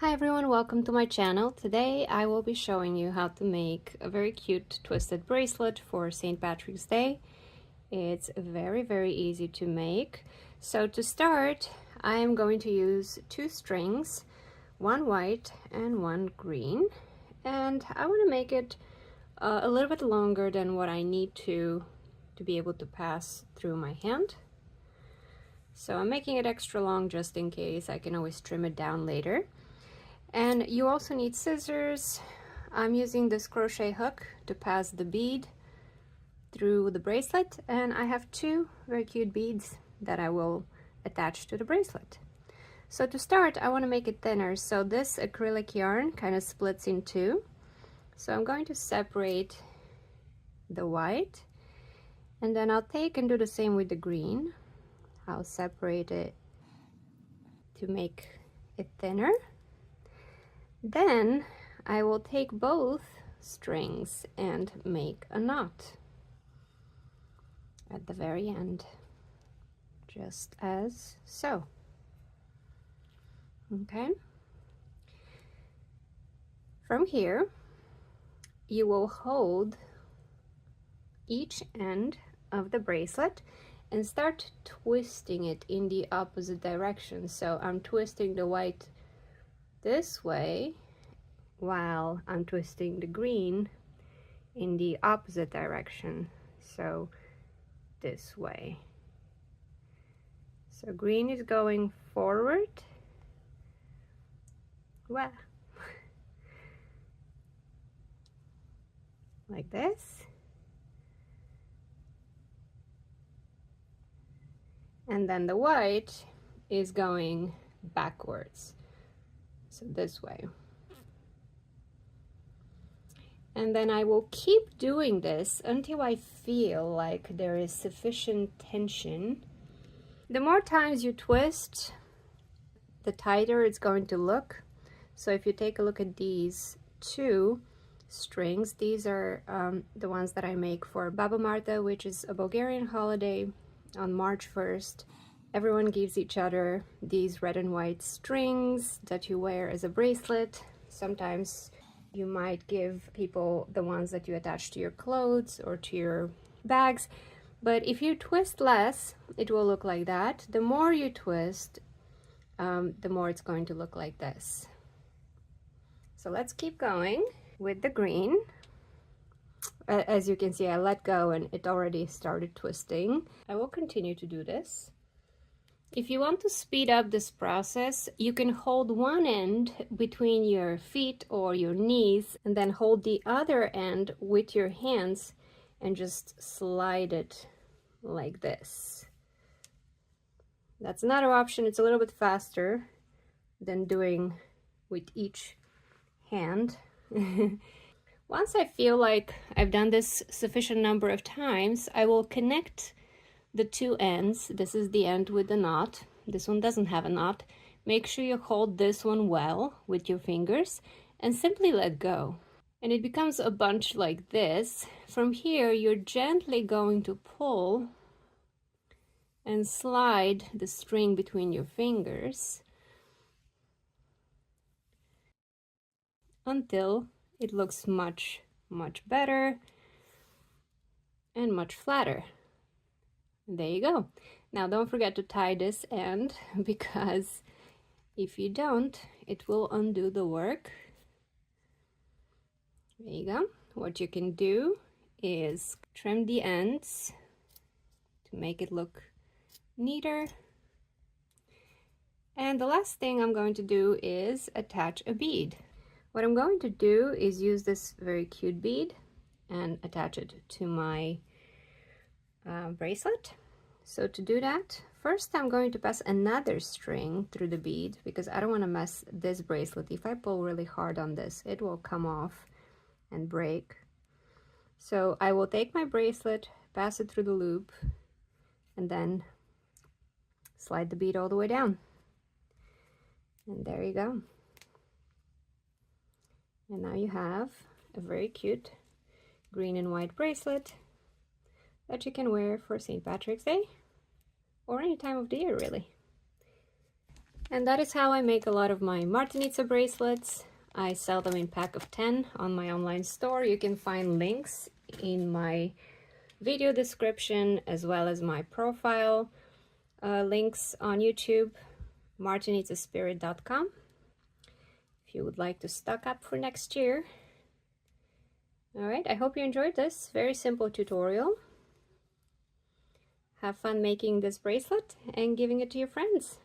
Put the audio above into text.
Hi everyone, welcome to my channel. Today I will be showing you how to make a very cute twisted bracelet for St. Patrick's Day. It's very easy to make. So to start, I am going to use two strings, one white and one green. And I want to make it a little bit longer than what I need to be able to pass through my hand. So I'm making it extra long just in case. I can always trim it down later. And you also need scissors. I'm using this crochet hook to pass the bead through the bracelet, and I have two very cute beads that I will attach to the bracelet. So to start, I want to make it thinner, so this acrylic yarn kind of splits in two. So I'm going to separate the white, and then I'll take and do the same with the green. I'll separate it to make it thinner. Then I will take both strings and make a knot at the very end, just as so. Okay. From here, you will hold each end of the bracelet and start twisting it in the opposite direction. So I'm twisting the white this way while I'm twisting the green in the opposite direction, so this way. So green is going forward, well, like this, and then the white is going backwards, so this way. And then I will keep doing this until I feel like there is sufficient tension. The more times you twist, the tighter it's going to look. So if you take a look at these two strings, these are the ones that I make for Baba Marta, which is a Bulgarian holiday on March 1st. Everyone gives each other these red and white strings that you wear as a bracelet. Sometimes you might give people the ones that you attach to your clothes or to your bags. But if you twist less, it will look like that. The more you twist, the more it's going to look like this. So let's keep going with the green. As you can see, I let go and it already started twisting. I will continue to do this. If you want to speed up this process, you can hold one end between your feet or your knees and then hold the other end with your hands and just slide it like this. That's another option. It's a little bit faster than doing with each hand. Once I feel like I've done this sufficient number of times, I will connect the two ends. This is the end with the knot. This one doesn't have a knot. Make sure you hold this one well with your fingers and simply let go. And it becomes a bunch like this. From here, you're gently going to pull and slide the string between your fingers until it looks much better and much flatter. There you go. Now don't forget to tie this end, because if you don't, it will undo the work. There you go. What you can do is trim the ends to make it look neater. And the last thing I'm going to do is attach a bead. What I'm going to do is use this very cute bead and attach it to my bracelet. So to do that, first I'm going to pass another string through the bead, because I don't want to mess this bracelet. If I pull really hard on this, it will come off and break. So I will take my bracelet, pass it through the loop, and then slide the bead all the way down. And there you go. And now you have a very cute green and white bracelet that you can wear for St. Patrick's Day or any time of the year, really. And that is how I make a lot of my Martenitsa bracelets. I sell them in pack of 10 on my online store. You can find links in my video description as well as my profile links on YouTube, martenitsaspirit.com, if you would like to stock up for next year. All right, I hope you enjoyed this very simple tutorial. Have fun making this bracelet and giving it to your friends.